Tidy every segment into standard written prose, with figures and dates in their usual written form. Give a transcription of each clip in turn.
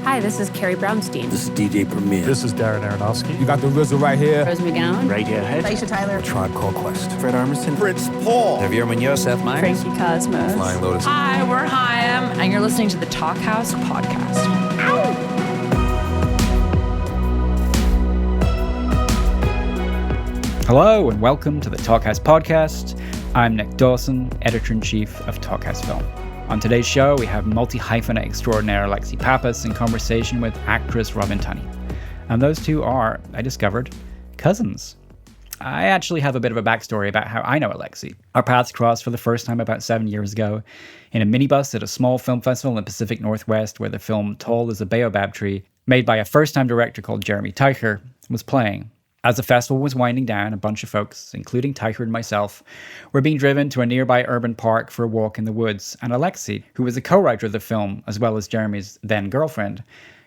Hi, this is Carrie Brownstein. This is DJ Premier. This is Darren Aronofsky. You got the RZA right here. Rose McGowan. Radiohead. Aisha Tyler. Tribe Called Quest. Fred Armisen. Fritz Paul. Javier Munoz. Seth Meyers. Frankie Cosmos. Flying Lotus. Hi, we're Chaim, and you're listening to the Talk House podcast. Hello and welcome to the Talkhouse Podcast. I'm Nick Dawson, Editor-in-Chief of Talkhouse Film. On today's show, we have multi-hyphenate extraordinaire Alexi Pappas in conversation with actress Robin Tunney. And those two are, I discovered, cousins. I actually have a bit of a backstory about how I know Alexi. Our paths crossed for the first time about 7 years ago in a minibus at a small film festival in the Pacific Northwest where the film Tall as a Baobab Tree, made by a first-time director called Jeremy Teicher, was playing. As the festival was winding down, a bunch of folks, including Teicher and myself, were being driven to a nearby urban park for a walk in the woods, and Alexi, who was a co-writer of the film, as well as Jeremy's then-girlfriend,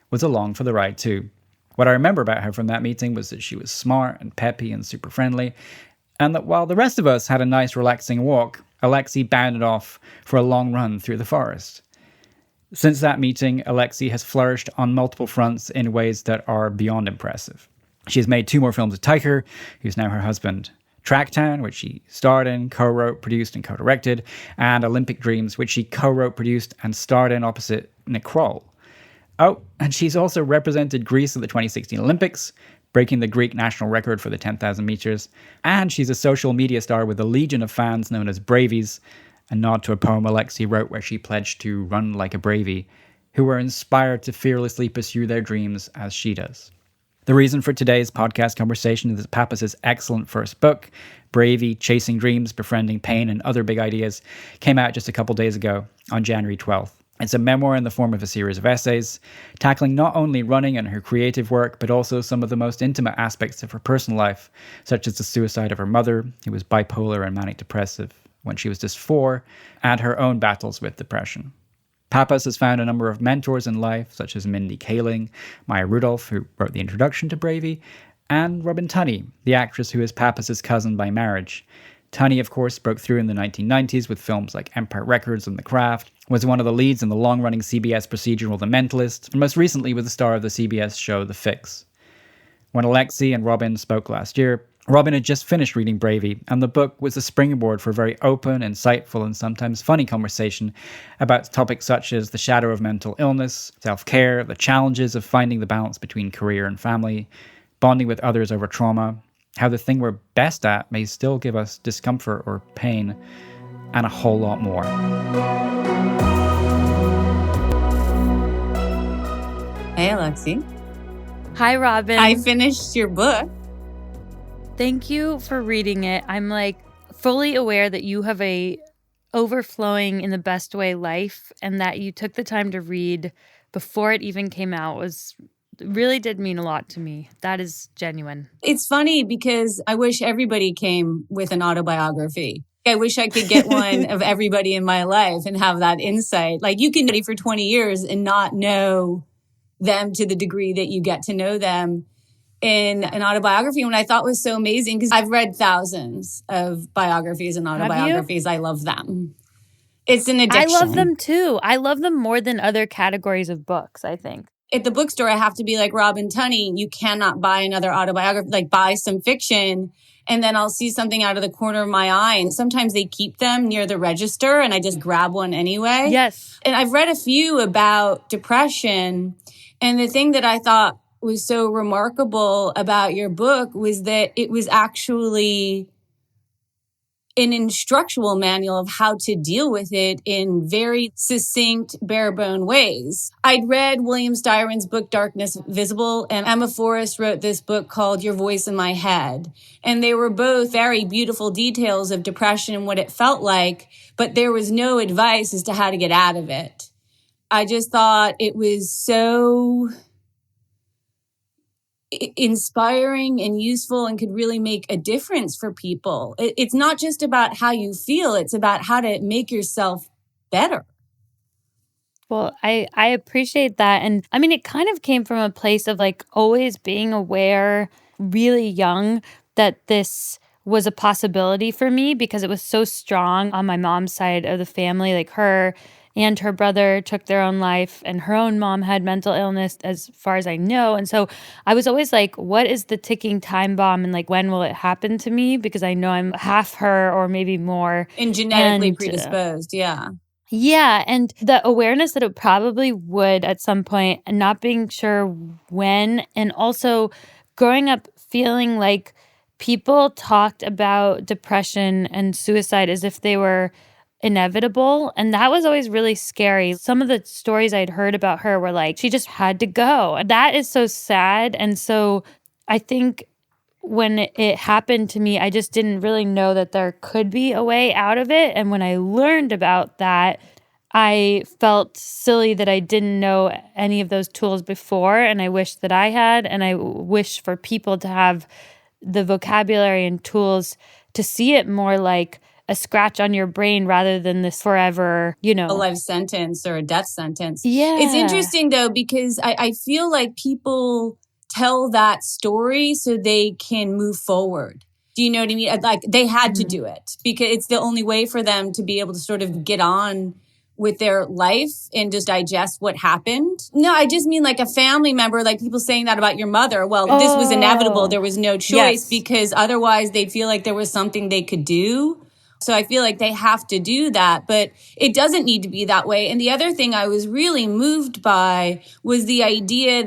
was along for the ride too. What I remember about her from that meeting was that she was smart and peppy and super friendly, and that while the rest of us had a nice relaxing walk, Alexi bounded off for a long run through the forest. Since that meeting, Alexi has flourished on multiple fronts in ways that are beyond impressive. She has made 2 more films with Teicher, who's now her husband, Tracktown, which she starred in, co-wrote, produced, and co-directed, and Olympic Dreams, which she co-wrote, produced, and starred in opposite Nick Kroll. Oh, and she's also represented Greece at the 2016 Olympics, breaking the Greek national record for the 10,000 meters, and she's a social media star with a legion of fans known as Bravies, a nod to a poem Alexi wrote where she pledged to run like a Bravie, who were inspired to fearlessly pursue their dreams as she does. The reason for today's podcast conversation is that Pappas' excellent first book, Bravey, Chasing Dreams, Befriending Pain, and Other Big Ideas, came out just a couple days ago on January 12th. It's a memoir in the form of a series of essays, tackling not only running and her creative work, but also some of the most intimate aspects of her personal life, such as the suicide of her mother, who was bipolar and manic depressive when she was just 4, and her own battles with depression. Pappas has found a number of mentors in life, such as Mindy Kaling, Maya Rudolph, who wrote the introduction to Bravey, and Robin Tunney, the actress who is Pappas' cousin by marriage. Tunney, of course, broke through in the 1990s with films like Empire Records and The Craft, was one of the leads in the long-running CBS procedural The Mentalist, and most recently was the star of the CBS show The Fix. When Alexi and Robin spoke last year, Robin had just finished reading Bravey, and the book was a springboard for a very open, insightful, and sometimes funny conversation about topics such as the shadow of mental illness, self-care, the challenges of finding the balance between career and family, bonding with others over trauma, how the thing we're best at may still give us discomfort or pain, and a whole lot more. Hey, Alexi. Hi, Robin. I finished your book. Thank you for reading it. I'm fully aware that you have a overflowing in the best way life, and that you took the time to read before it even came out really did mean a lot to me. That is genuine. It's funny because I wish everybody came with an autobiography. I wish I could get one of everybody in my life and have that insight. You can study for 20 years and not know them to the degree that you get to know them in an autobiography, when I thought was so amazing, because I've read thousands of biographies and autobiographies. I love them. It's an addiction. I love them too. I love them more than other categories of books, I think. At the bookstore, I have to be like Robin Tunney. You cannot buy another autobiography, buy some fiction, and then I'll see something out of the corner of my eye. And sometimes they keep them near the register and I just grab one anyway. Yes. And I've read a few about depression. And the thing that I thought was so remarkable about your book was that it was actually an instructional manual of how to deal with it in very succinct, bare-bone ways. I'd read William Styron's book, Darkness Visible, and Emma Forrest wrote this book called Your Voice in My Head. And they were both very beautiful details of depression and what it felt like, but there was no advice as to how to get out of it. I just thought it was so inspiring and useful and could really make a difference for people. It's not just about how you feel, it's about how to make yourself better. Well, I appreciate that. And I mean, it kind of came from a place of always being aware really young that this was a possibility for me because it was so strong on my mom's side of the family, her and her brother took their own life, and her own mom had mental illness, as far as I know. And so I was always like, what is the ticking time bomb, and like, when will it happen to me? Because I know I'm half her or maybe more. And genetically predisposed, yeah. Yeah, and the awareness that it probably would at some point, and not being sure when, and also growing up feeling like people talked about depression and suicide as if they were inevitable, and that was always really scary. Some of the stories I'd heard about her were like, she just had to go. That is so sad, and so I think when it happened to me, I just didn't really know that there could be a way out of it. And when I learned about that, I felt silly that I didn't know any of those tools before. And I wish that I had. And I wish for people to have the vocabulary and tools to see it more like a scratch on your brain rather than this forever, a life sentence or a death sentence. Yeah. It's interesting, though, because I feel like people tell that story so they can move forward. Do you know what I mean? Like, they had to do it because it's the only way for them to be able to sort of get on with their life and just digest what happened. No, I just mean like a family member, like people saying that about your mother. Well, this was inevitable. There was no choice because otherwise they'd feel like there was something they could do. So I feel like they have to do that, but it doesn't need to be that way. And the other thing I was really moved by was the idea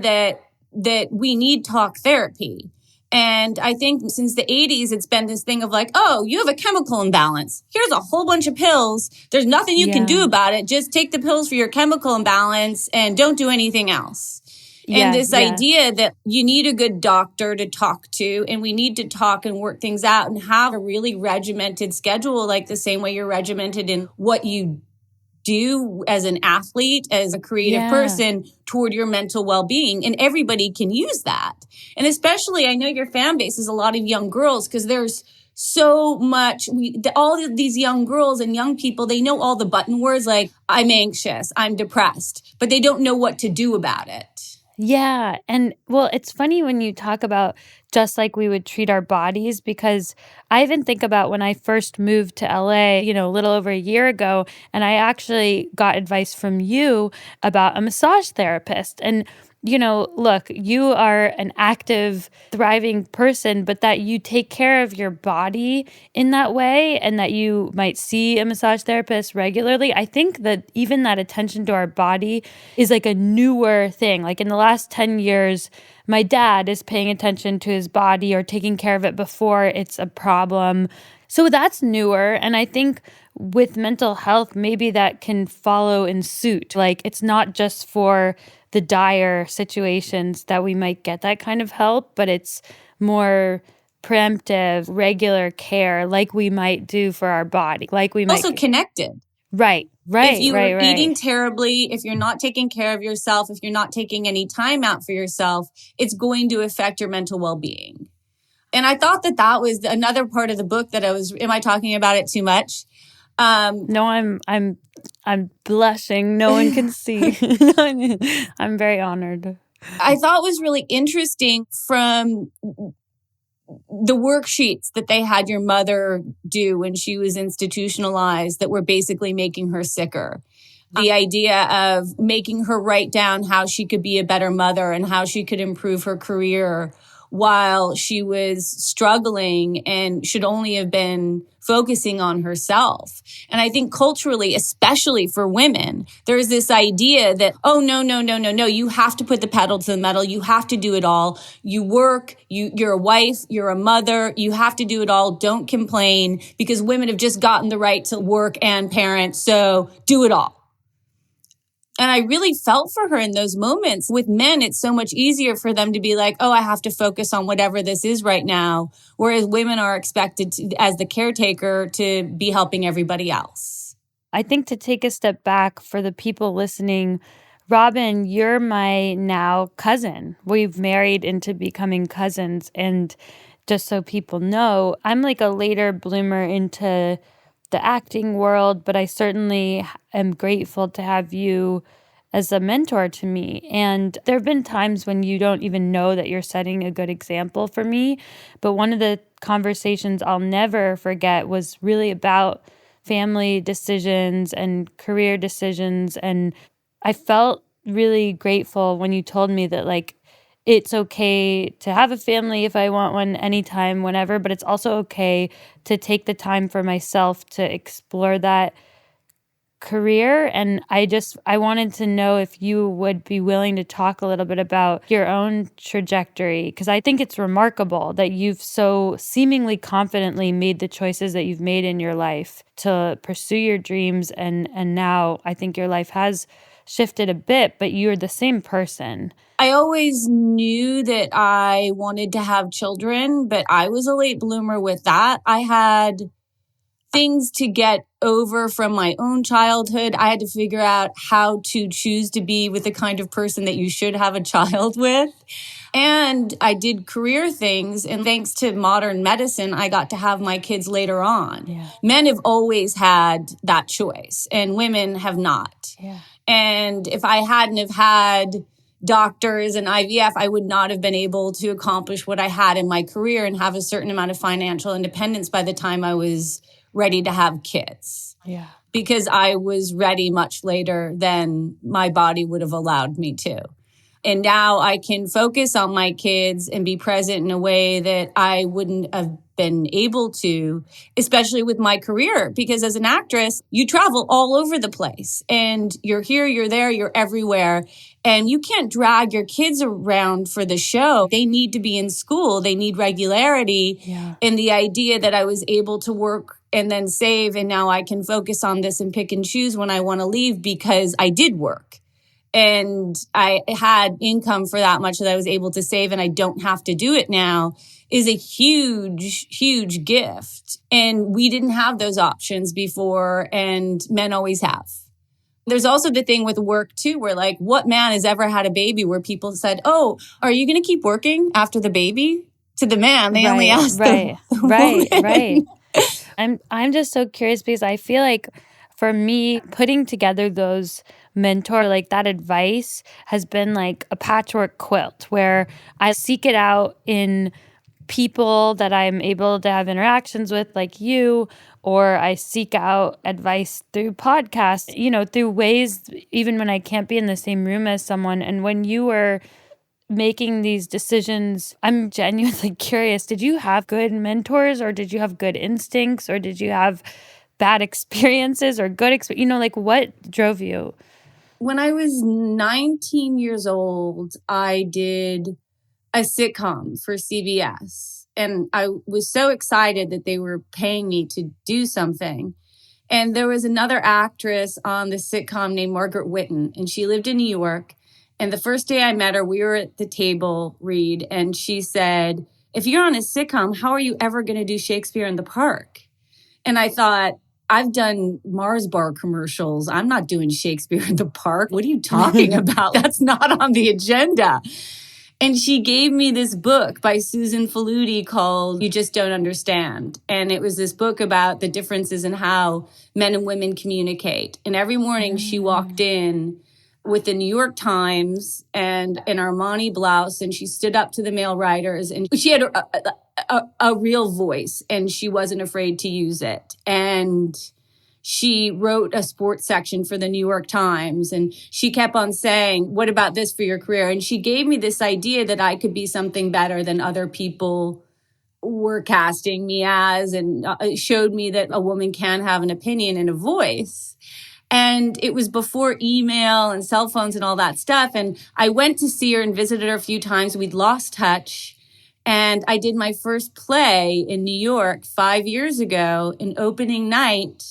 that we need talk therapy. And I think since the 80s, it's been this thing of like, oh, you have a chemical imbalance. Here's a whole bunch of pills. There's nothing you can do about it. Just take the pills for your chemical imbalance and don't do anything else. And this idea that you need a good doctor to talk to, and we need to talk and work things out and have a really regimented schedule, like the same way you're regimented in what you do as an athlete, as a creative person toward your mental well-being. And everybody can use that. And especially, I know your fan base is a lot of young girls because there's so much, all of these young girls and young people, they know all the button words like, I'm anxious, I'm depressed, but they don't know what to do about it. Yeah. And well, it's funny when you talk about just like we would treat our bodies, because I even think about when I first moved to LA, a little over a year ago, and I actually got advice from you about a massage therapist. And look, you are an active, thriving person, but that you take care of your body in that way and that you might see a massage therapist regularly. I think that even that attention to our body is like a newer thing. Like in the last 10 years, my dad is paying attention to his body or taking care of it before it's a problem. So that's newer. And I think with mental health, maybe that can follow in suit. Like it's not just for the dire situations that we might get that kind of help, but it's more preemptive, regular care like we might do for our body. Like we might also connected. Right. If you're eating terribly, if you're not taking care of yourself, if you're not taking any time out for yourself, it's going to affect your mental well-being. And I thought that was another part of the book that am I talking about it too much? No, I'm blushing. No one can see. I'm very honored. I thought was really interesting from the worksheets that they had your mother do when she was institutionalized that were basically making her sicker. The idea of making her write down how she could be a better mother and how she could improve her career while she was struggling and should only have been focusing on herself. And I think culturally, especially for women, there's this idea that, oh, no, you have to put the pedal to the metal. You have to do it all. You work, you're a wife, you're a mother, you have to do it all. Don't complain because women have just gotten the right to work and parent. So do it all. And I really felt for her in those moments. With men, it's so much easier for them to be like, oh, I have to focus on whatever this is right now. Whereas women are expected to, as the caretaker, to be helping everybody else. I think to take a step back for the people listening, Robin, you're my now cousin. We've married into becoming cousins. And just so people know, I'm like a later bloomer into the acting world, but I certainly am grateful to have you as a mentor to me. And there have been times when you don't even know that you're setting a good example for me. But one of the conversations I'll never forget was really about family decisions and career decisions. And I felt really grateful when you told me that, like, it's okay to have a family if I want one anytime, whenever, but it's also okay to take the time for myself to explore that career. And I wanted to know if you would be willing to talk a little bit about your own trajectory, because I think it's remarkable that you've so seemingly confidently made the choices that you've made in your life to pursue your dreams. And now I think your life has shifted a bit, but you're the same person. I always knew that I wanted to have children, but I was a late bloomer with that. I had things to get over from my own childhood. I had to figure out how to choose to be with the kind of person that you should have a child with. And I did career things. And thanks to modern medicine, I got to have my kids later on. Yeah. Men have always had that choice and women have not. Yeah. And if I hadn't have had doctors and IVF, I would not have been able to accomplish what I had in my career and have a certain amount of financial independence by the time I was ready to have kids. Yeah. Because I was ready much later than my body would have allowed me to. And now I can focus on my kids and be present in a way that I wouldn't have been able to, especially with my career. Because as an actress, you travel all over the place and you're here, you're there, you're everywhere. And you can't drag your kids around for the show. They need to be in school. They need regularity. Yeah. And the idea that I was able to work and then save, and now I can focus on this and pick and choose when I want to leave because I did work. And I had income for that much that I was able to save and I don't have to do it now is a huge, huge gift. And we didn't have those options before and men always have. There's also the thing with work too, where like what man has ever had a baby where people said, oh, are you going to keep working after the baby? To the man, they only asked the woman. Right. I'm just so curious because I feel like for me, putting together those mentor, like that advice has been like a patchwork quilt where I seek it out in people that I'm able to have interactions with, like you, or I seek out advice through podcasts, through ways, even when I can't be in the same room as someone. And when you were making these decisions, I'm genuinely curious, did you have good mentors or did you have good instincts or did you have bad experiences or good experience? Like what drove you? When I was 19 years old, I did a sitcom for CBS. And I was so excited that they were paying me to do something. And there was another actress on the sitcom named Margaret Whitten, and she lived in New York. And the first day I met her, we were at the table read, and she said, if you're on a sitcom, how are you ever going to do Shakespeare in the Park? And I thought, I've done Mars bar commercials. I'm not doing Shakespeare in the Park. What are you talking about? That's not on the agenda. And she gave me this book by Susan Faludi called You Just Don't Understand. And it was this book about the differences in how men and women communicate. And every morning she walked in with the New York Times and an Armani blouse, and she stood up to the male writers, and she had a real voice, and she wasn't afraid to use it. And she wrote a sports section for the New York Times, and she kept on saying, what about this for your career? And she gave me this idea that I could be something better than other people were casting me as, and showed me that a woman can have an opinion and a voice. And it was before email and cell phones and all that stuff. And I went to see her and visited her a few times. We'd lost touch. And I did my first play in New York 5 years ago. And opening night,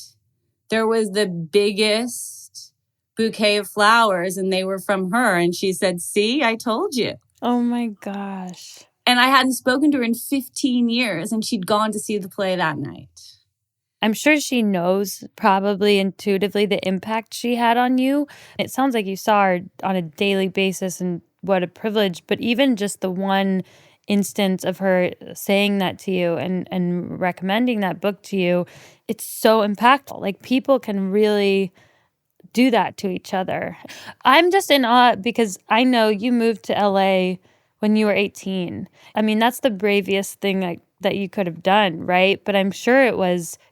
there was the biggest bouquet of flowers, and they were from her. And she said, see, I told you. Oh my gosh. And I hadn't spoken to her in 15 years, and she'd gone to see the play that night. I'm sure she knows probably intuitively the impact she had on you. It sounds like you saw her on a daily basis, and what a privilege. But even just the one instance of her saying that to you and recommending that book to you, it's so impactful. Like people can really do that to each other. I'm just in awe because I know you moved to LA when you were 18. I mean, that's the bravest thing that you could have done, right? But I'm sure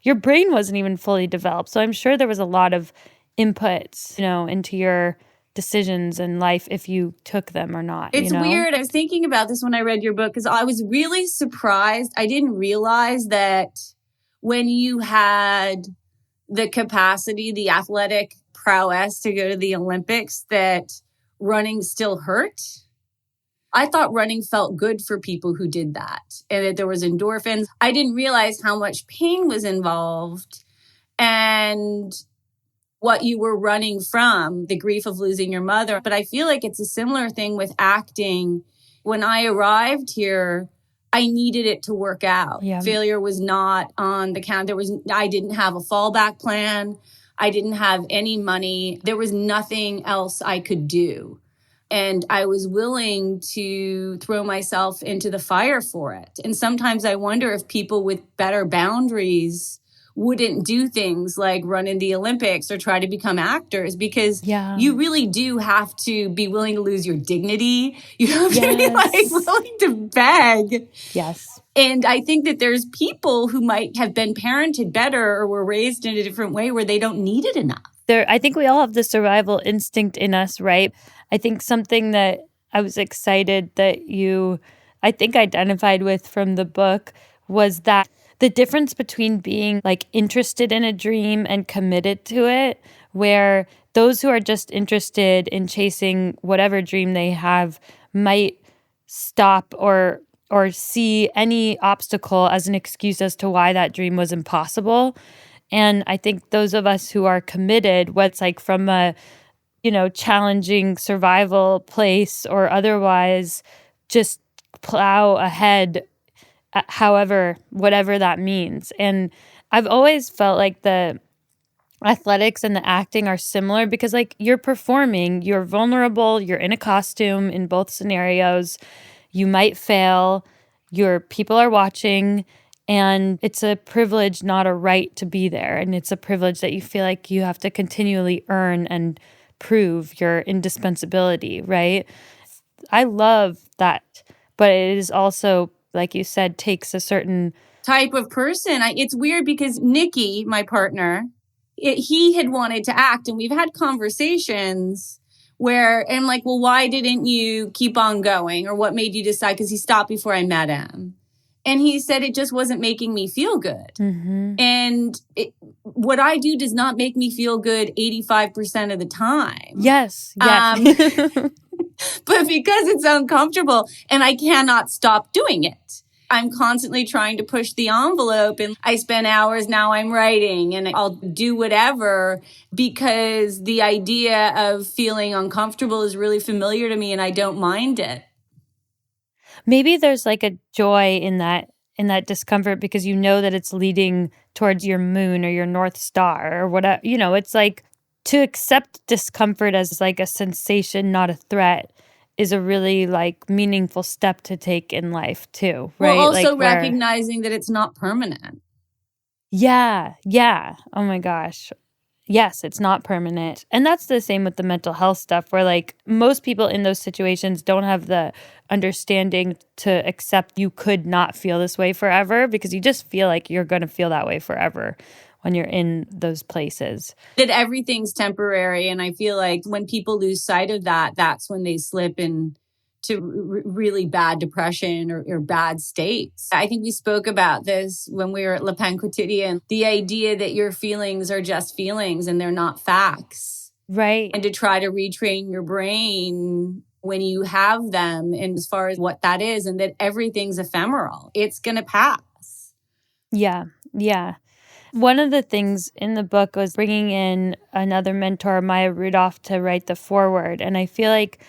your brain wasn't even fully developed. So I'm sure there was a lot of inputs, into your decisions in life if you took them or not. It's weird. I was thinking about this when I read your book because I was really surprised. I didn't realize that when you had the capacity, the athletic prowess to go to the Olympics, that running still hurt. I thought running felt good for people who did that and that there was endorphins. I didn't realize how much pain was involved and what you were running from, the grief of losing your mother. But I feel like it's a similar thing with acting. When I arrived here, I needed it to work out. Yeah. Failure was not on the count. I didn't have a fallback plan. I didn't have any money. There was nothing else I could do. And I was willing to throw myself into the fire for it. And sometimes I wonder if people with better boundaries wouldn't do things like run in the Olympics or try to become actors, because you really do have to be willing to lose your dignity. You have to be willing to beg. Yes. And I think that there's people who might have been parented better or were raised in a different way where they don't need it enough. I think we all have the survival instinct in us, right? I think something that I was excited that you, I think, identified with from the book was that the difference between being interested in a dream and committed to it, where those who are just interested in chasing whatever dream they have might stop or see any obstacle as an excuse as to why that dream was impossible. And I think those of us who are committed, what's from a, challenging survival place or otherwise, just plow ahead, whatever that means. And I've always felt like the athletics and the acting are similar because you're performing, you're vulnerable, you're in a costume in both scenarios. You might fail, your people are watching, and it's a privilege, not a right, to be there. And it's a privilege that you feel like you have to continually earn and prove your indispensability, right? I love that. But it is also, like you said, takes a certain type of person. It's weird because Nikki, my partner, he had wanted to act, and we've had conversations where I'm like, well, why didn't you keep on going? Or what made you decide? Because he stopped before I met him. And he said it just wasn't making me feel good. Mm-hmm. And what I do does not make me feel good 85% of the time. Yes. But because it's uncomfortable and I cannot stop doing it, I'm constantly trying to push the envelope, and I spend hours now I'm writing, and I'll do whatever because the idea of feeling uncomfortable is really familiar to me and I don't mind it. Maybe there's a joy in that discomfort because you know that it's leading towards your moon or your North Star or whatever. It's to accept discomfort as a sensation, not a threat, is a really meaningful step to take in life too, right? Well, also recognizing that it's not permanent. Yeah. Oh my gosh. Yes, it's not permanent. And that's the same with the mental health stuff where most people in those situations don't have the understanding to accept you could not feel this way forever, because you just feel like you're going to feel that way forever when you're in those places. That everything's temporary. And I feel like when people lose sight of that, that's when they slip into really bad depression or bad states. I think we spoke about this when we were at Le Pain Quotidien, the idea that your feelings are just feelings and they're not facts. Right. And to try to retrain your brain when you have them, and as far as what that is, and that everything's ephemeral. It's going to pass. Yeah. One of the things in the book was bringing in another mentor, Maya Rudolph, to write the foreword. And I feel like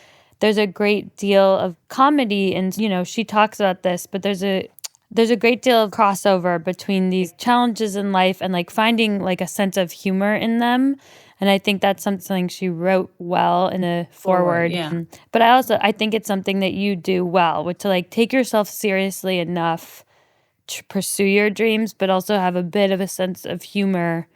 there's a great deal of comedy, and she talks about this, but there's a great deal of crossover between these challenges in life and finding a sense of humor in them. And I think that's something she wrote well in the foreword. Yeah. But I think it's something that you do well, with to take yourself seriously enough to pursue your dreams, but also have a bit of a sense of humor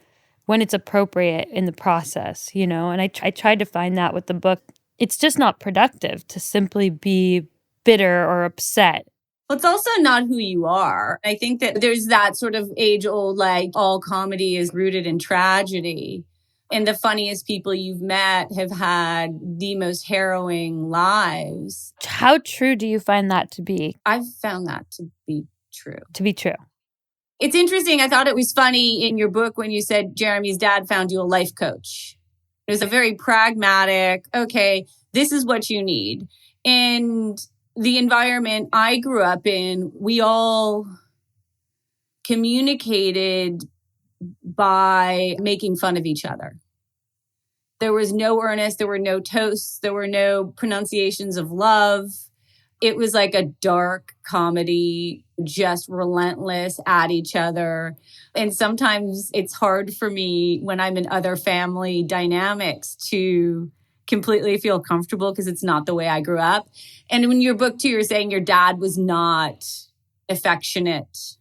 when it's appropriate in the process, And I tried to find that with the book. It's just not productive to simply be bitter or upset Well, it's also not who you are. I think that there's that sort of age old, like all comedy is rooted in tragedy. And the funniest people you've met have had the most harrowing lives. How true do you find that to be? I've found that to be true. To be true. It's interesting. I thought it was funny in your book when you said Jeremy's dad found you a life coach. It was a very pragmatic, okay, this is what you need. And the environment I grew up in, we all communicated by making fun of each other. There was no earnest, there were no toasts, there were no pronunciations of love. It was like a dark comedy, just relentless at each other. And sometimes it's hard for me when I'm in other family dynamics to completely feel comfortable because it's not the way I grew up. And in your book too, you're saying your dad was not affectionate.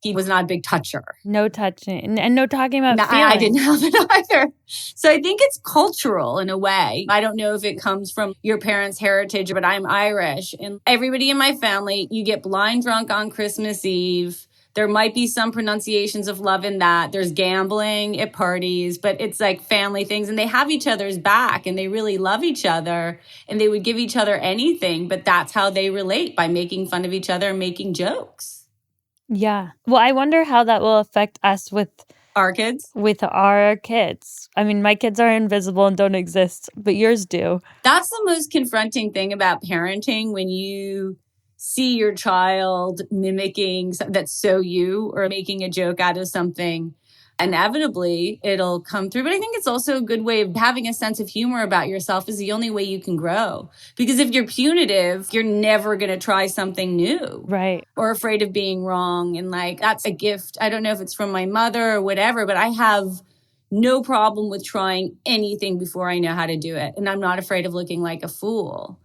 He was not a big toucher. No touching and no talking about feelings. I didn't have it either. So I think it's cultural in a way. I don't know if it comes from your parents' heritage, but I'm Irish. And everybody in my family, you get blind drunk on Christmas Eve. There might be some pronunciations of love in that. There's gambling at parties, but it's like family things. And they have each other's back and they really love each other. And they would give each other anything, but that's how they relate, by making fun of each other and making jokes. Yeah. Well, I wonder how that will affect us with our kids. I mean, my kids are invisible and don't exist, but yours do. That's the most confronting thing about parenting, when you see your child mimicking that's so you, or making a joke out of something. Inevitably, it'll come through. But I think it's also a good way of having a sense of humor about yourself is the only way you can grow. Because if you're punitive, you're never going to try something new. Right. Or afraid of being wrong. And like, that's a gift. I don't know if it's from my mother or whatever, but I have no problem with trying anything before I know how to do it. And I'm not afraid of looking like a fool.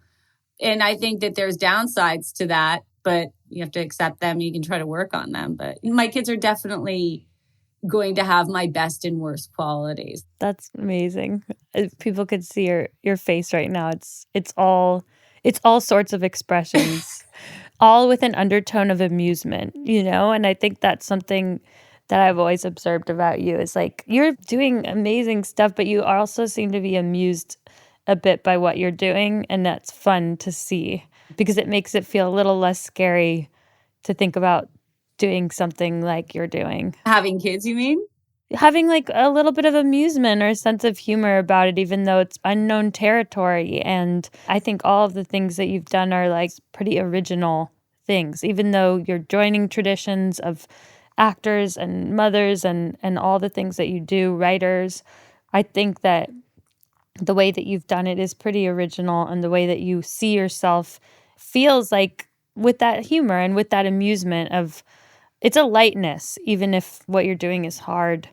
And I think that there's downsides to that, but you have to accept them. You can try to work on them. But my kids are definitely going to have my best and worst qualities. That's amazing. If people could see your face right now, it's all sorts of expressions, all with an undertone of amusement, And I think that's something that I've always observed about you is like you're doing amazing stuff, but you also seem to be amused a bit by what you're doing, and that's fun to see because it makes it feel a little less scary to think about doing something like you're doing. Having kids, you mean? Having like a little bit of amusement or a sense of humor about it, even though it's unknown territory. And I think all of the things that you've done are like pretty original things, even though you're joining traditions of actors and mothers and all the things that you do, writers. I think that the way that you've done it is pretty original, and the way that you see yourself feels like with that humor and with that amusement of it's a lightness, even if what you're doing is hard.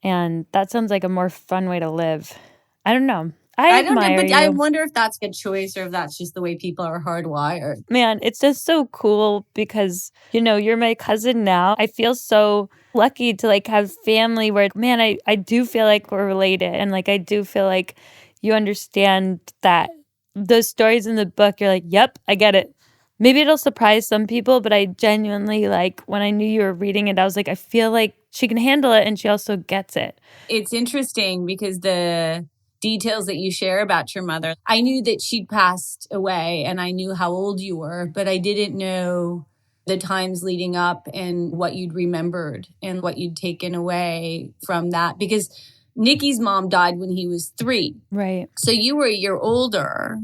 And that sounds like a more fun way to live. I don't know. I don't know, but I wonder if that's a choice or if that's just the way people are hardwired. Man, it's just so cool because, you're my cousin now. I feel so lucky to like have family where, man, I do feel like we're related. And like, I do feel like you understand that those stories in the book, you're like, yep, I get it. Maybe it'll surprise some people, but I genuinely, like, when I knew you were reading it, I was like, I feel like she can handle it and she also gets it. It's interesting because the details that you share about your mother, I knew that she'd passed away and I knew how old you were, but I didn't know the times leading up and what you'd remembered and what you'd taken away from that. Because Nikki's mom died when he was 3. Right. So you were a year older.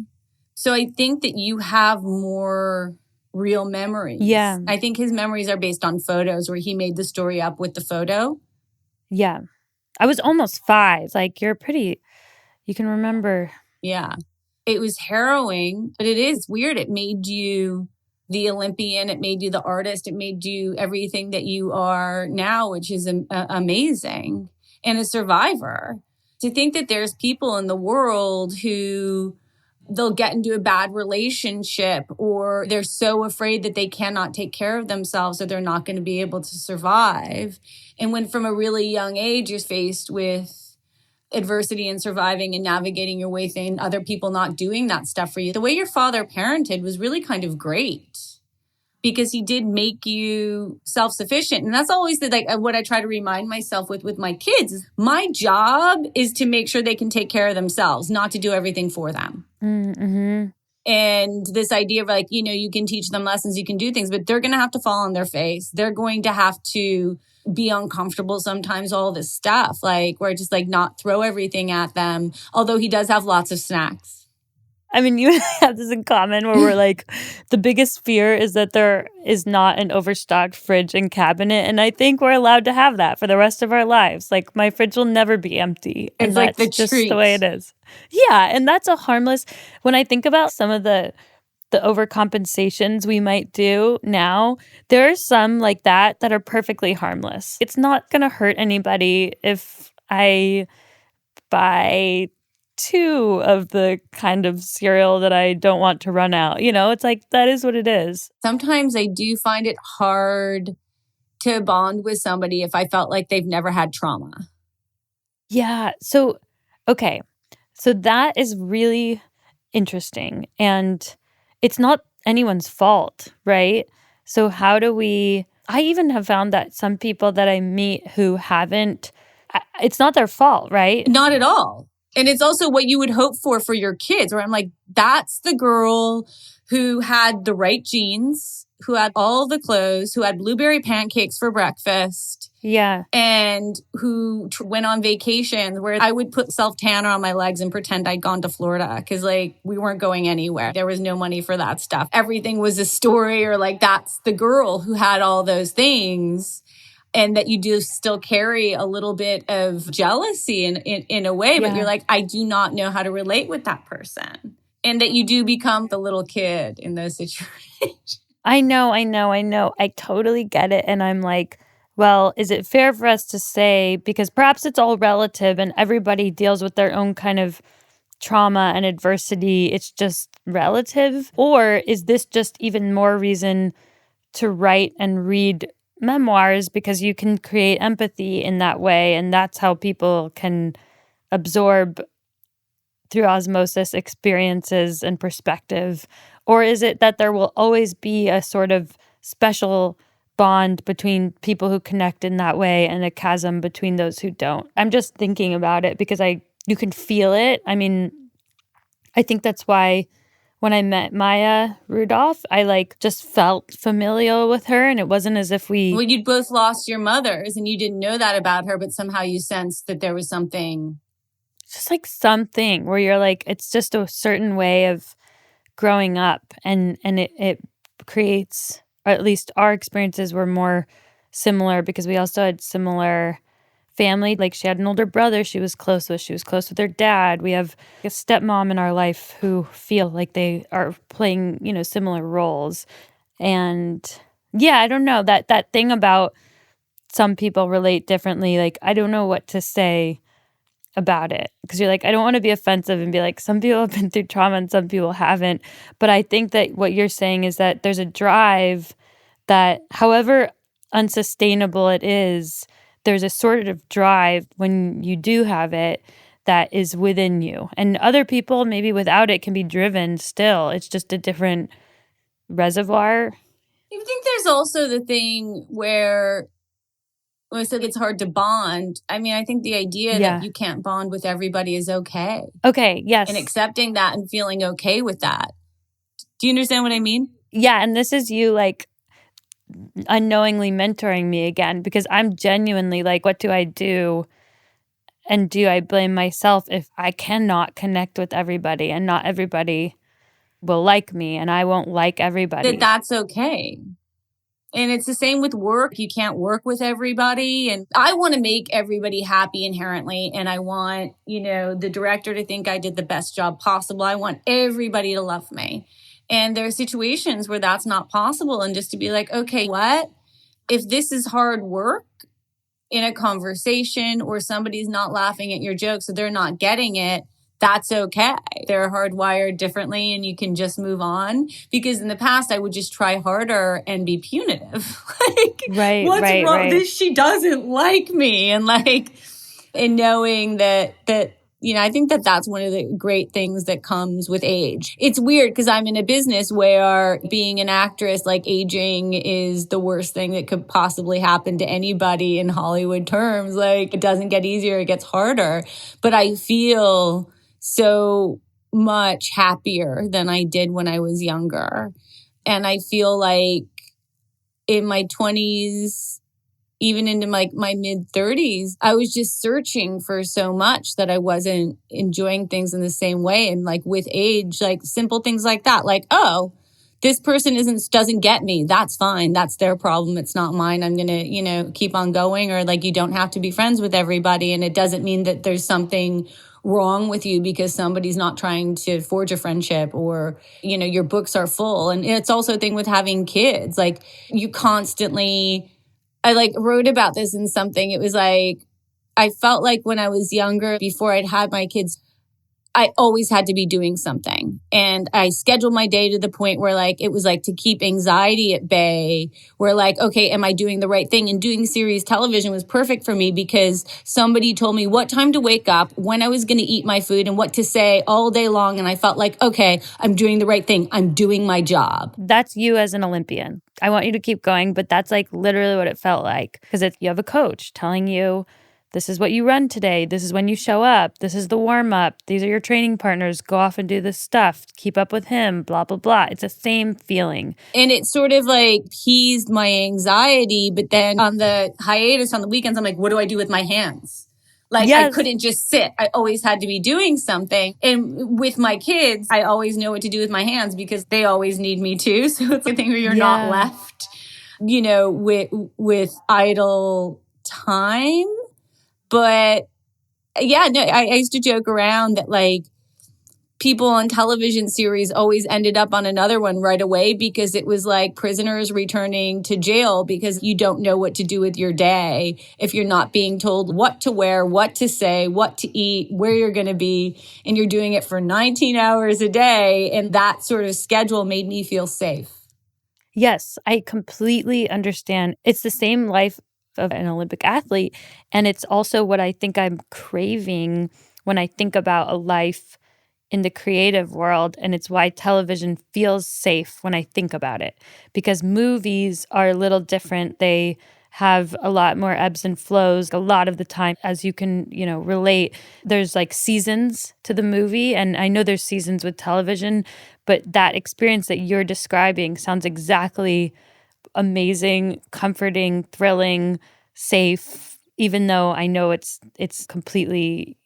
So I think that you have more real memories. Yeah. I think his memories are based on photos where he made the story up with the photo. Yeah. I was almost 5. Like, you can remember. Yeah. It was harrowing, but it is weird. It made you the Olympian. It made you the artist. It made you everything that you are now, which is amazing. And a survivor. To think that there's people in the world who they'll get into a bad relationship or they're so afraid that they cannot take care of themselves that they're not going to be able to survive. And when from a really young age, you're faced with adversity and surviving and navigating your way through other people not doing that stuff for you. The way your father parented was really kind of great. because he did make you self-sufficient. And that's always what I try to remind myself with my kids. Is my job is to make sure they can take care of themselves, not to do everything for them. Mm-hmm. And this idea of like, you can teach them lessons, you can do things, but they're going to have to fall on their face. They're going to have to be uncomfortable sometimes, all this stuff, like where just like not throw everything at them. Although he does have lots of snacks. I mean, you and I have this in common where we're like, the biggest fear is that there is not an overstocked fridge and cabinet. And I think we're allowed to have that for the rest of our lives. Like, my fridge will never be empty. And It's like that's the just treat. the way it is. Yeah. And that's a harmless, when I think about some of the overcompensations we might do now, there are some like that are perfectly harmless. It's not going to hurt anybody if I buy 2 of the kind of cereal that I don't want to run out. It's like, that is what it is. Sometimes I do find it hard to bond with somebody if I felt like they've never had trauma. Yeah. So, okay. So that is really interesting. And it's not anyone's fault, right? So how do I even have found that some people that I meet who haven't, it's not their fault, right? Not at all. And it's also what you would hope for your kids, where I'm like, that's the girl who had the right jeans, who had all the clothes, who had blueberry pancakes for breakfast. Yeah. And who went on vacations where I would put self-tanner on my legs and pretend I'd gone to Florida because like we weren't going anywhere. There was no money for that stuff. Everything was a story, or like that's the girl who had all those things. And that you do still carry a little bit of jealousy in a way, but you're like, I do not know how to relate with that person. And that you do become the little kid in those situations. I know. I totally get it. And I'm like, well, is it fair for us to say, because perhaps it's all relative and everybody deals with their own kind of trauma and adversity, it's just relative? Or is this just even more reason to write and read memoirs, because you can create empathy in that way, and that's how people can absorb through osmosis experiences and perspective? Or is it that there will always be a sort of special bond between people who connect in that way and a chasm between those who don't? I'm just thinking about it because you can feel it. I mean, I think that's why when I met Maya Rudolph, I just felt familial with her, and it wasn't as if Well, you'd both lost your mothers and you didn't know that about her, but somehow you sensed that there was something. Just something where you're like, it's just a certain way of growing up, and it creates, or at least our experiences were more similar because we also had similar family. Like, she had an older brother she was close with. She was close with her dad. We have a stepmom in our life who feel like they are playing, similar roles. And yeah, I don't know, that thing about some people relate differently. Like, I don't know what to say about it, because you're like, I don't want to be offensive and be like, some people have been through trauma and some people haven't. But I think that what you're saying is that there's a drive that, however unsustainable it is, there's a sort of drive when you do have it that is within you. And other people, maybe without it, can be driven still. It's just a different reservoir. I think there's also the thing where, when I said it's hard to bond, I mean, I think the idea that you can't bond with everybody is okay. Okay, yes. And accepting that and feeling okay with that. Do you understand what I mean? Yeah, and this is you unknowingly mentoring me again, because I'm genuinely like, what do I do? And do I blame myself if I cannot connect with everybody, and not everybody will like me, and I won't like everybody? That's okay. And it's the same with work. You can't work with everybody. And I want to make everybody happy inherently. And I want, the director to think I did the best job possible. I want everybody to love me. And there are situations where that's not possible. And just to be like, okay, what? If this is hard work in a conversation, or somebody's not laughing at your jokes, so they're not getting it, that's okay. They're hardwired differently, and you can just move on. Because in the past, I would just try harder and be punitive. What's wrong? She doesn't like me. And knowing that I think that that's one of the great things that comes with age. It's weird because I'm in a business where being an actress, like aging is the worst thing that could possibly happen to anybody in Hollywood terms. Like it doesn't get easier, it gets harder. But I feel so much happier than I did when I was younger. And I feel like in my 20s, even into my mid 30s, I was just searching for so much that I wasn't enjoying things in the same way. And like with age, like simple things like that, like, oh, this person doesn't get me. That's fine. That's their problem. It's not mine. I'm going to, keep on going. Or like, you don't have to be friends with everybody. And it doesn't mean that there's something wrong with you because somebody's not trying to forge a friendship or, your books are full. And it's also a thing with having kids. Like you constantly, I like wrote about this in something. It was like, I felt like when I was younger, before I'd had my kids, I always had to be doing something. And I scheduled my day to the point where like, it was like to keep anxiety at bay, where like, okay, am I doing the right thing? And doing series television was perfect for me because somebody told me what time to wake up, when I was going to eat my food and what to say all day long. And I felt like, okay, I'm doing the right thing. I'm doing my job. That's you as an Olympian. I want you to keep going, but that's like literally what it felt like. Because you have a coach telling you, this is what you run today. This is when you show up. This is the warm up. These are your training partners. Go off and do this stuff. Keep up with him, blah, blah, blah. It's the same feeling. And it sort of like eased my anxiety. But then on the hiatus, on the weekends, I'm like, what do I do with my hands? Like yes. I couldn't just sit. I always had to be doing something. And with my kids, I always know what to do with my hands because they always need me too. So it's a thing where you're not left, with idle time. But yeah, no, I used to joke around that like people on television series always ended up on another one right away because it was like prisoners returning to jail because you don't know what to do with your day if you're not being told what to wear, what to say, what to eat, where you're going to be, and you're doing it for 19 hours a day. And that sort of schedule made me feel safe. Yes, I completely understand. It's the same life of an Olympic athlete. And it's also what I think I'm craving when I think about a life in the creative world. And it's why television feels safe when I think about it. Because movies are a little different. They have a lot more ebbs and flows a lot of the time, as you can, relate. There's like seasons to the movie. And I know there's seasons with television, but that experience that you're describing sounds exactly amazing, comforting, thrilling, safe, even though I know it's completely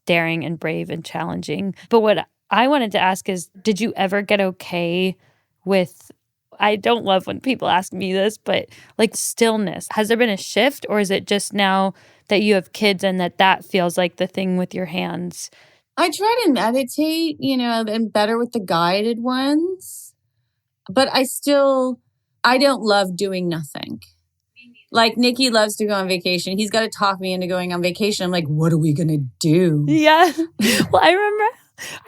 daring and brave and challenging. But what I wanted to ask is, did you ever get okay with, I don't love when people ask me this, but like stillness? Has there been a shift, or is it just now that you have kids and that feels like the thing with your hands? I try to meditate, and better with the guided ones, but I don't love doing nothing. Like Nikki loves to go on vacation. He's got to talk me into going on vacation. I'm like, what are we going to do? Yeah. Well, I remember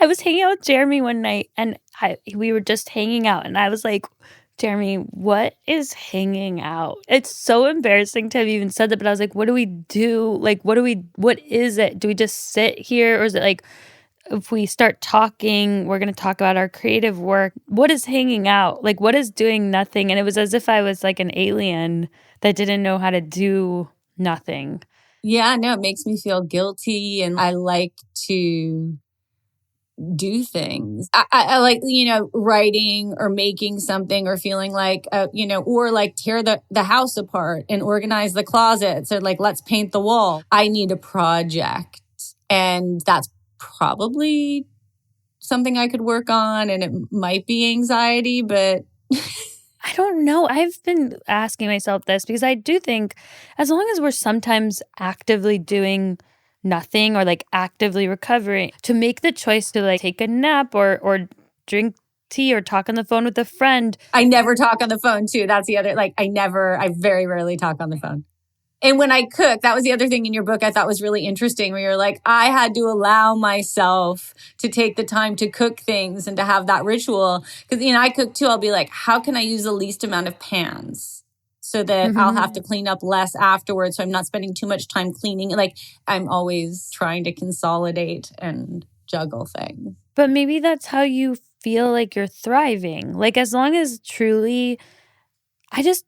I was hanging out with Jeremy one night and we were just hanging out. And I was like, Jeremy, what is hanging out? It's so embarrassing to have even said that. But I was like, what do we do? Like, what is it? Do we just sit here? Or is it like, if we start talking, we're going to talk about our creative work. What is hanging out? Like, what is doing nothing? And it was as if I was like an alien that didn't know how to do nothing. Yeah, no, it makes me feel guilty. And I like to do things. I like, writing or making something or feeling like, or like tear the house apart and organize the closets or like, let's paint the wall. I need a project. And that's probably something I could work on, and it might be anxiety, but I don't know. I've been asking myself this because I do think as long as we're sometimes actively doing nothing or like actively recovering, to make the choice to like take a nap or drink tea or talk on the phone with a friend. I never talk on the phone too. That's the other, I very rarely talk on the phone. And when I cook, that was the other thing in your book I thought was really interesting, where you're like, I had to allow myself to take the time to cook things and to have that ritual. Because, I cook too. I'll be like, how can I use the least amount of pans? so that I'll have to clean up less afterwards. So I'm not spending too much time cleaning. Like I'm always trying to consolidate and juggle things. But maybe that's how you feel like you're thriving. Like as long as truly, I'm just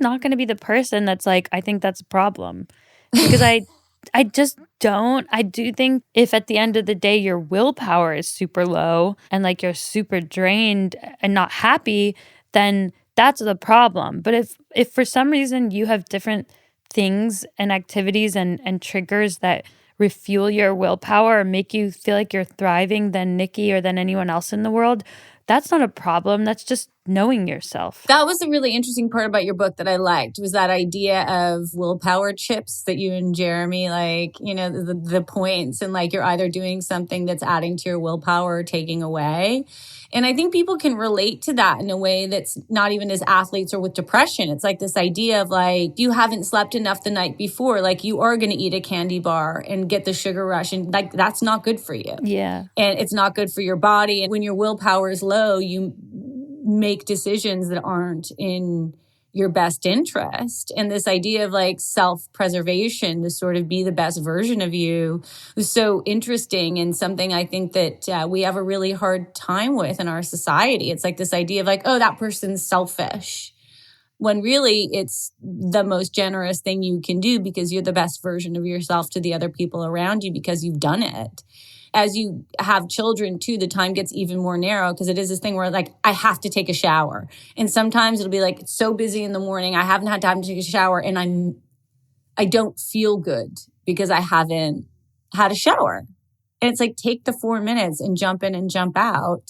not going to be the person that's like, I think that's a problem. Because I just don't. I do think if at the end of the day your willpower is super low and like you're super drained and not happy, then that's the problem. But if for some reason you have different things and activities and triggers that refuel your willpower or make you feel like you're thriving than Nikki or than anyone else in the world, that's not a problem. That's just knowing yourself. That was the really interesting part about your book that I liked, was that idea of willpower chips that you and Jeremy, like, you know, the points, and like you're either doing something that's adding to your willpower or taking away. And I think people can relate to that in a way that's not even as athletes or with depression. It's like this idea of like, you haven't slept enough the night before. Like you are going to eat a candy bar and get the sugar rush. And like, that's not good for you. Yeah. And it's not good for your body. And when your willpower is low, you make decisions that aren't in your best interest. And this idea of like self-preservation to sort of be the best version of you was so interesting, and something I think that we have a really hard time with in our society. It's like this idea of like, oh, that person's selfish, when really it's the most generous thing you can do, because you're the best version of yourself to the other people around you because you've done it. As you have children too, the time gets even more narrow, because it is this thing where like, I have to take a shower. And sometimes it'll be like, it's so busy in the morning, I haven't had time to take a shower, and I don't feel good because I haven't had a shower. And it's like, take the 4 minutes and jump in and jump out.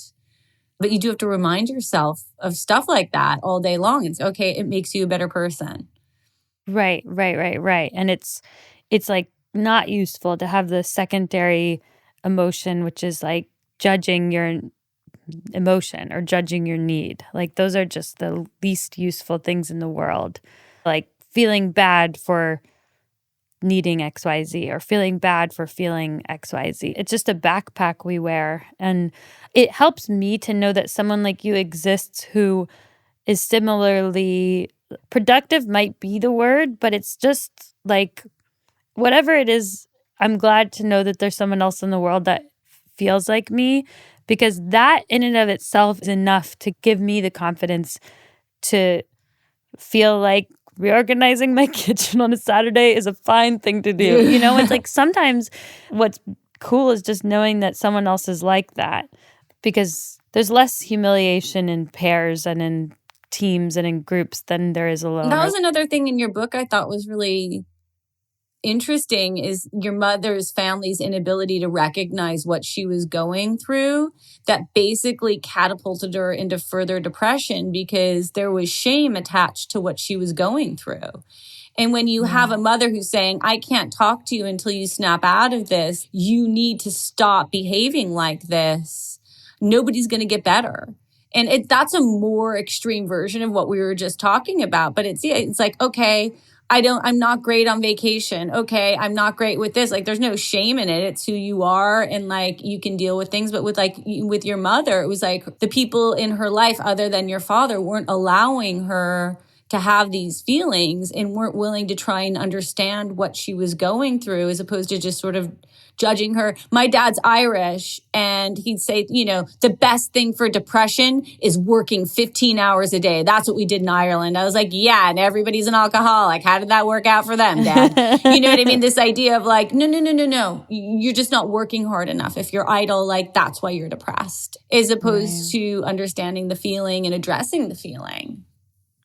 But you do have to remind yourself of stuff like that all day long. It's okay. It makes you a better person. Right. And it's like not useful to have the secondary emotion, which is like judging your emotion or judging your need. Like those are just the least useful things in the world. Like feeling bad for needing XYZ or feeling bad for feeling XYZ. It's just a backpack we wear. And it helps me to know that someone like you exists who is similarly productive, might be the word, but it's just like whatever it is, I'm glad to know that there's someone else in the world that feels like me, because that in and of itself is enough to give me the confidence to feel like reorganizing my kitchen on a Saturday is a fine thing to do. You know, it's like sometimes what's cool is just knowing that someone else is like that, because there's less humiliation in pairs and in teams and in groups than there is alone. That was another thing in your book I thought was really interesting, is your mother's family's inability to recognize what she was going through, that basically catapulted her into further depression because there was shame attached to what she was going through. And when you have a mother who's saying, I can't talk to you until you snap out of this, you need to stop behaving like this, nobody's going to get better. And that's a more extreme version of what we were just talking about. But it's like, okay, I'm not great on vacation. Okay, I'm not great with this. Like, there's no shame in it. It's who you are, and like you can deal with things. But with your mother, it was like the people in her life other than your father weren't allowing her to have these feelings and weren't willing to try and understand what she was going through, as opposed to just sort of judging her. My dad's Irish, and he'd say, you know, the best thing for depression is working 15 hours a day. That's what we did in Ireland. I was like, yeah, and everybody's an alcoholic. How did that work out for them, Dad? You know what I mean? This idea of like, no. You're just not working hard enough. If you're idle, like that's why you're depressed, as opposed to understanding the feeling and addressing the feeling.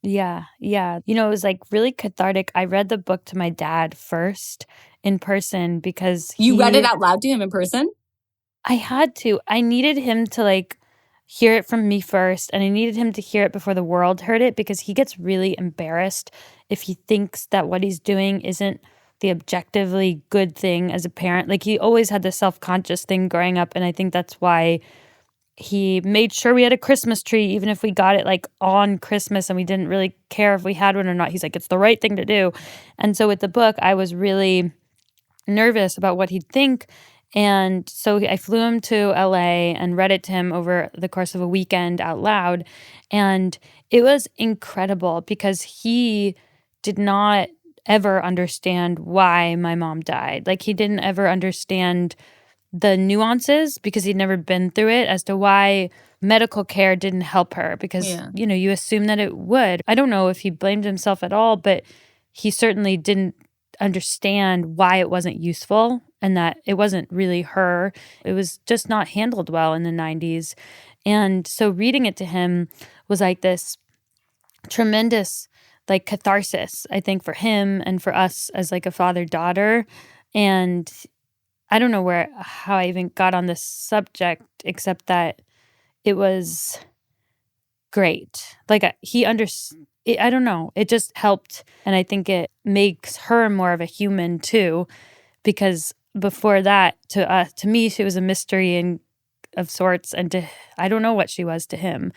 Yeah. You know, it was like really cathartic. I read the book to my dad first in person because You read it out loud to him in person? I had to. I needed him to like hear it from me first, and I needed him to hear it before the world heard it, because he gets really embarrassed if he thinks that what he's doing isn't the objectively good thing as a parent. Like he always had this self-conscious thing growing up, and I think that's why he made sure we had a Christmas tree, even if we got it like on Christmas and we didn't really care if we had one or not. He's like, it's the right thing to do. And so with the book, I was really nervous about what he'd think. And so I flew him to LA and read it to him over the course of a weekend out loud. And it was incredible because he did not ever understand why my mom died. Like, he didn't ever understand the nuances because he'd never been through it as to why medical care didn't help her because, you assume that it would. I don't know if he blamed himself at all, but he certainly didn't understand why it wasn't useful and that it wasn't really her. It was just not handled well in the 90s. And so reading it to him was like this tremendous like catharsis, I think, for him and for us as like a father-daughter. And I don't know how I even got on this subject, except that it was great. Like he understood. I don't know. It just helped. And I think it makes her more of a human too, because before that, to me, she was a mystery and of sorts. And I don't know what she was to him.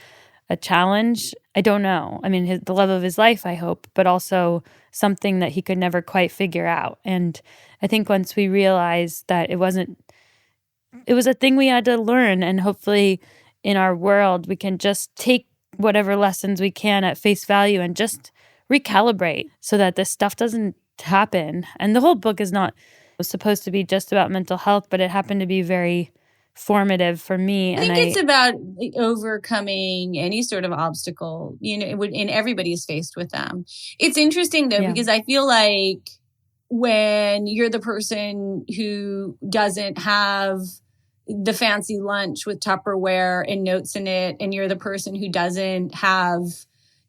A challenge? I don't know. I mean, the love of his life, I hope, but also something that he could never quite figure out. And I think once we realized that it was a thing we had to learn, and hopefully in our world, we can just take whatever lessons we can at face value and just recalibrate so that this stuff doesn't happen. And the whole book was supposed to be just about mental health, but it happened to be very formative for me. I think it's about overcoming any sort of obstacle, and everybody's faced with them. It's interesting though, because I feel like when you're the person who doesn't have the fancy lunch with Tupperware and notes in it, and you're the person who doesn't have,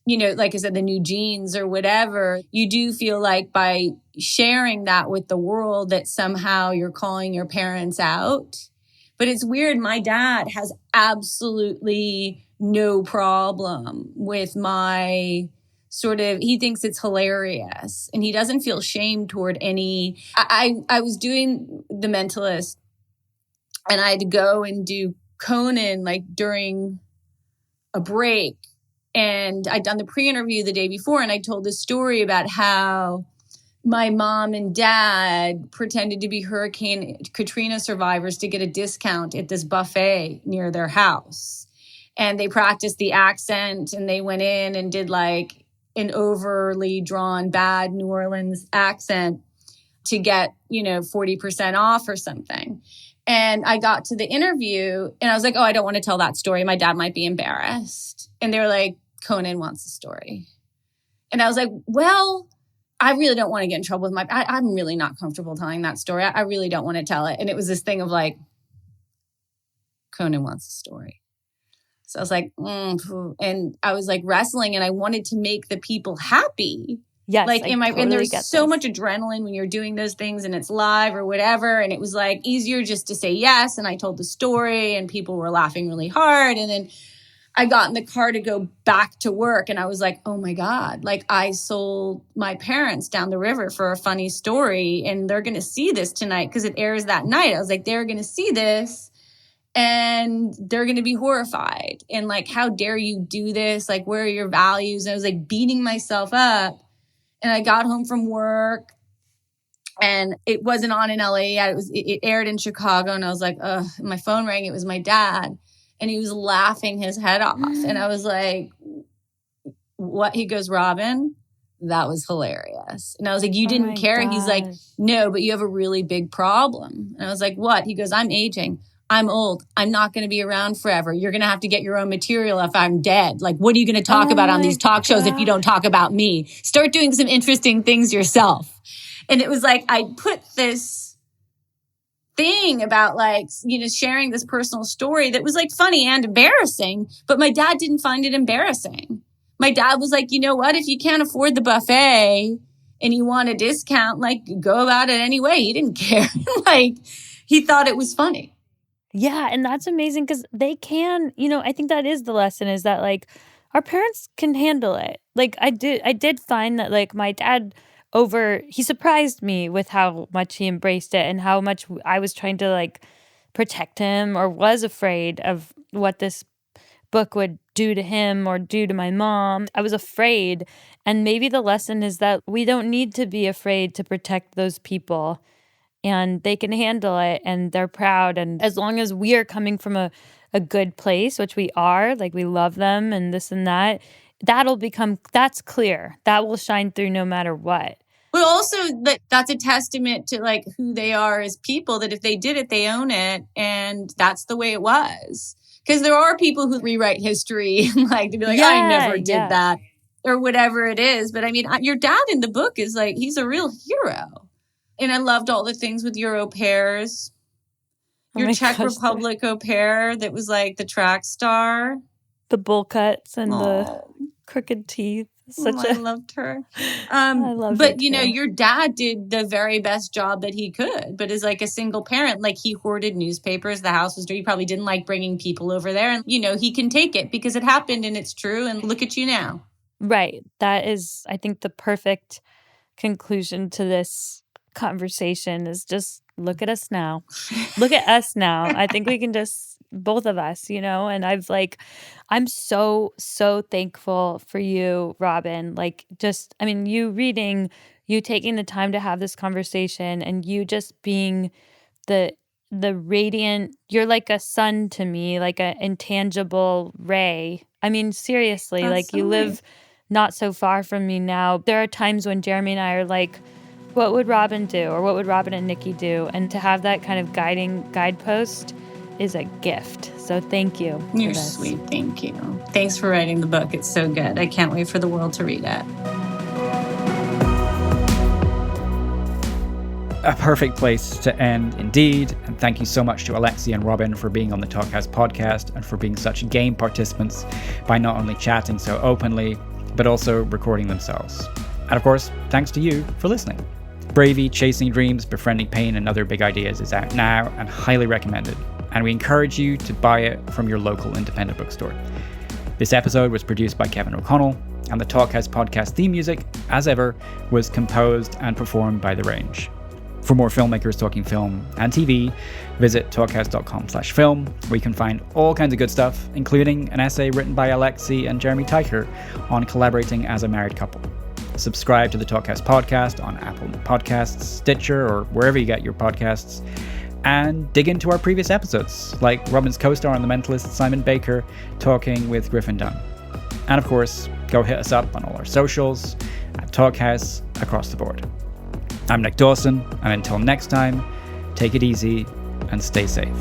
like I said, the new jeans or whatever, you do feel like by sharing that with the world that somehow you're calling your parents out. But it's weird. My dad has absolutely no problem with my he thinks it's hilarious, and he doesn't feel shame toward any. I was doing The Mentalist, and I had to go and do Conan like during a break. And I'd done the pre-interview the day before, and I told this story about how my mom and dad pretended to be Hurricane Katrina survivors to get a discount at this buffet near their house. And they practiced the accent, and they went in and did like an overly drawn bad New Orleans accent to get, 40% off or something. And I got to the interview and I was like, oh, I don't want to tell that story. My dad might be embarrassed. And they were like, Conan wants the story. And I was like, well, I really don't want to get in trouble with I'm really not comfortable telling that story. I really don't want to tell it. And it was this thing of like, Conan wants the story. So I was like, and I was like wrestling, and I wanted to make the people happy. Yes, like, and there's so much adrenaline when you're doing those things and it's live or whatever. And it was like easier just to say yes. And I told the story, and people were laughing really hard. And then I got in the car to go back to work, and I was like, oh my God, like I sold my parents down the river for a funny story, and they're going to see this tonight because it airs that night. I was like, they're going to see this and they're going to be horrified. And like, how dare you do this? Like, where are your values? And I was like beating myself up. And I got home from work, and it wasn't on in LA yet. It aired in Chicago, and I was like, ugh. My phone rang. It was my dad, and he was laughing his head off. And I was like, what? He goes, Robin, that was hilarious. And I was like, you didn't care? Gosh. He's like, no, but you have a really big problem. And I was like, what? He goes, I'm aging. I'm old. I'm not going to be around forever. You're going to have to get your own material if I'm dead. Like, what are you going to talk about on these talk shows if you don't talk about me? Start doing some interesting things yourself. And it was like, I put this thing about like, sharing this personal story that was like funny and embarrassing, but my dad didn't find it embarrassing. My dad was like, you know what? If you can't afford the buffet and you want a discount, like go about it anyway. He didn't care. Like, he thought it was funny. Yeah, and that's amazing because they can, I think that is the lesson, is that like our parents can handle it. Like I did find that like my dad he surprised me with how much he embraced it and how much I was trying to like protect him or was afraid of what this book would do to him or do to my mom. I was afraid. And maybe the lesson is that we don't need to be afraid to protect those people. and they can handle it and they're proud. And as long as we are coming from a good place, which we are, like we love them and this and that, that's clear. That will shine through no matter what. But also that's a testament to like who they are as people, that if they did it, they own it. And that's the way it was. Because there are people who rewrite history and like to be like, I never did that or whatever it is. But I mean, your dad in the book is like, he's a real hero. And I loved all the things with your au pairs. Your Czech Republic au pair that was like the track star. The bowl cuts and the crooked teeth. I loved her. But you know, your dad did the very best job that he could, but as like a single parent, like he hoarded newspapers. The house was dirty. He probably didn't like bringing people over there. And, you know, he can take it because it happened and it's true. And look at you now. Right. That is, I think, the perfect conclusion to this conversation is just look at us now. Look at us now. I think we can just, both of us, you know, and I'm so thankful for you, Robin. Like just, I mean, you taking the time to have this conversation and you just being the radiant, you're like a sun to me, like an intangible ray. I mean, seriously, like you live not so far from me now. There are times when Jeremy and I are like, what would Robin do? Or what would Robin and Nikki do? And to have that kind of guidepost is a gift. So thank you. You're sweet. Thank you. Thanks for writing the book. It's so good. I can't wait for the world to read it. A perfect place to end indeed. And thank you so much to Alexi and Robin for being on the Talkhouse podcast and for being such game participants by not only chatting so openly, but also recording themselves. And of course, thanks to you for listening. Bravey, Chasing Dreams, Befriending Pain and Other Big Ideas is out now and highly recommended. And we encourage you to buy it from your local independent bookstore. This episode was produced by Kevin O'Connell, and the Talkhouse podcast theme music, as ever, was composed and performed by The Range. For more filmmakers talking film and TV, visit talkhouse.com/film, where you can find all kinds of good stuff, including an essay written by Alexi and Jeremy Teicher on collaborating as a married couple. Subscribe to the Talkhouse podcast on Apple Podcasts, Stitcher, or wherever you get your podcasts, and dig into our previous episodes, like Robin's co-star on The Mentalist, Simon Baker, talking with Griffin Dunn. And of course, go hit us up on all our socials at Talkhouse across the board. I'm Nick Dawson, and until next time, take it easy and stay safe.